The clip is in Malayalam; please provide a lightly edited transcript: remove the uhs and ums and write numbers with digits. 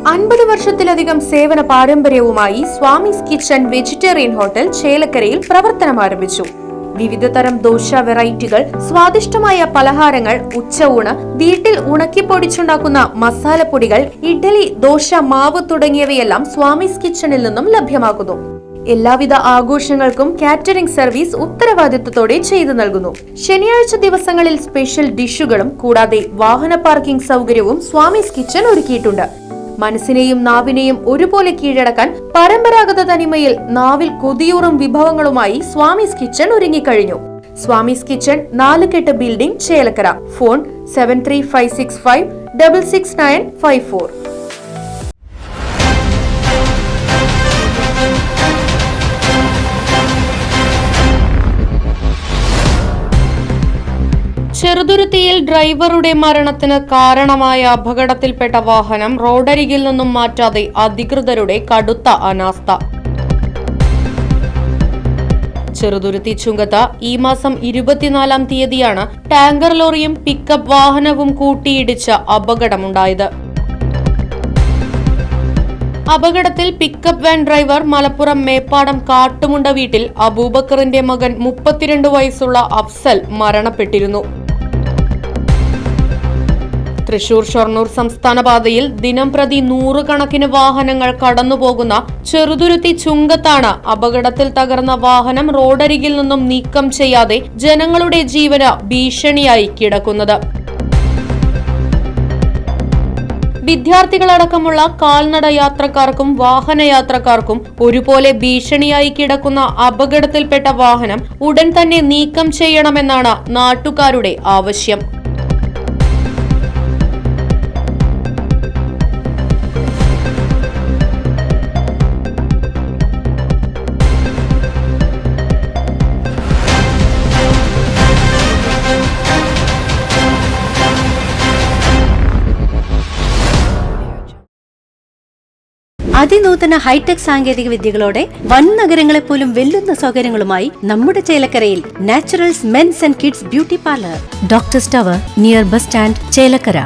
50 വർഷത്തിലധികം സേവന പാരമ്പര്യവുമായി സ്വാമീസ് കിച്ചൺ വെജിറ്റേറിയൻ ഹോട്ടൽ ചേലക്കരയിൽ പ്രവർത്തനം ആരംഭിച്ചു. വിവിധതരം ദോശ വെറൈറ്റികൾ, സ്വാദിഷ്ടമായ പലഹാരങ്ങൾ, ഉച്ചയൂണ്, വീട്ടിൽ ഉണക്കിപ്പൊടിച്ചുണ്ടാക്കുന്ന മസാലപ്പൊടികൾ, ഇഡ്ഡലി, ദോശ മാവ് തുടങ്ങിയവയെല്ലാം സ്വാമീസ് കിച്ചണിൽ നിന്നും ലഭ്യമാക്കുന്നു. എല്ലാവിധ ആഘോഷങ്ങൾക്കും കാറ്ററിംഗ് സർവീസ് ഉത്തരവാദിത്വത്തോടെ ചെയ്തു നൽകുന്നു. ശനിയാഴ്ച ദിവസങ്ങളിൽ സ്പെഷ്യൽ ഡിഷുകളും കൂടാതെ വാഹന പാർക്കിംഗ് സൗകര്യവും സ്വാമീസ് കിച്ചൺ ഒരുക്കിയിട്ടുണ്ട്. മനസ്സിനെയും നാവിനെയും ഒരുപോലെ കീഴടക്കാൻ പരമ്പരാഗത തനിമയിൽ നാവിൽ കൊതിയൂറും വിഭവങ്ങളുമായി സ്വാമീസ് കിച്ചൺ ഒരുങ്ങിക്കഴിഞ്ഞു. Swami's kitchen 4 building, Chelakkara. Phone 7356566954. ചെറുതുരുത്തിയിൽ ഡ്രൈവറുടെ മരണത്തിന് കാരണമായ അപകടത്തിൽപ്പെട്ട വാഹനം റോഡരികിൽ നിന്നും മാറ്റാതെ അധികൃതരുടെ കടുത്ത അനാസ്ഥ. ചെറുതുരുത്തി ചുങ്കത്ത് ഈ മാസം 24-ാം തീയതിയാണ് ടാങ്കർ ലോറിയും പിക്കപ്പ് വാഹനവും കൂട്ടിയിടിച്ച അപകടമുണ്ടായത്. അപകടത്തിൽ pickup van driver Malappuram Meppadam Kattumunda വീട്ടിൽ അബൂബക്കറിന്റെ മകൻ 32 വയസ്സുള്ള അഫ്സൽ മരണപ്പെട്ടിരുന്നു. തൃശൂർ ഷൊർണൂർ സംസ്ഥാന പാതയിൽ ദിനംപ്രതി 100 കണക്കിന് വാഹനങ്ങൾ കടന്നുപോകുന്ന ചെറുതുരുത്തി ചുങ്കത്താണ് അപകടത്തിൽ തകർന്ന വാഹനം റോഡരികിൽ നിന്നും നീക്കം ചെയ്യാതെ ജനങ്ങളുടെ ജീവന് ഭീഷണിയായി കിടക്കുന്നത്. വിദ്യാർത്ഥികളടക്കമുള്ള കാൽനട യാത്രക്കാർക്കും വാഹനയാത്രക്കാർക്കും ഒരുപോലെ ഭീഷണിയായി കിടക്കുന്ന അപകടത്തിൽപ്പെട്ട വാഹനം ഉടൻ തന്നെ നീക്കം ചെയ്യണമെന്നാണ് നാട്ടുകാരുടെ ആവശ്യം. അതിനൂതന ഹൈടെക് സാങ്കേതിക വിദ്യകളോടെ വൻ നഗരങ്ങളെ പോലും വെല്ലുന്ന സൗകര്യങ്ങളുമായി നമ്മുടെ ചേലക്കരയിൽ Naturals men's and kids beauty parlour, doctors tower, near bus stand, Chelakkara.